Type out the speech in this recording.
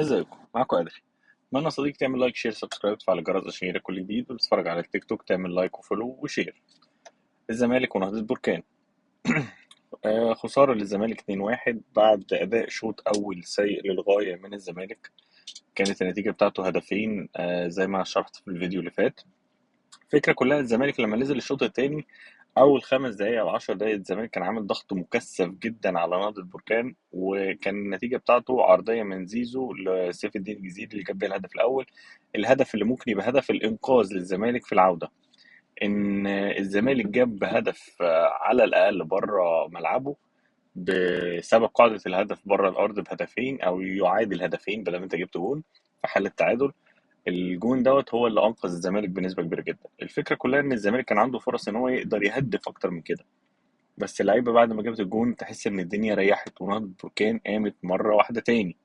ازيكم معاكم ادري. اتمنى صديقي تعمل لايك شير سبسكرايب وتفعل الجرس عشان يجيلك كل جديد، وتتفرج على التيك توك تعمل لايك وفولو وشير. الزمالك ونهضة بركان. خسارة للزمالك 2-1 بعد أداء شوط أول سيء للغاية من الزمالك. كانت النتيجة بتاعته هدفين، زي ما شرحت في الفيديو اللي فات. الفكرة كلها الزمالك لما نزل الشوط التاني، أول 5 دقايق أو 10 دقايق الزمالك كان عامل ضغط مكثف جدا على نهضة بركان، وكان النتيجة بتاعته عرضية من زيزو لسيف الدين الجزيري اللي جاب بيها الهدف الأول. الهدف اللي ممكن يبقى هدف الإنقاذ للزمالك في العودة، إن الزمالك جاب هدف على الأقل بره ملعبه، بسبب قاعدة الهدف بره الأرض بهدفين أو يعادل هدفين بدل ما أنت جبت جون في حالة تعادل. الجون دوت هو اللي انقذ الزمالك بنسبه كبيره جدا. الفكره كلها ان الزمالك كان عنده فرص ان هو يقدر يهدف اكتر من كده، بس اللعيبه بعد ما جابت الجون تحس ان الدنيا ريحت ونهضة بركان قامت مره واحده تاني.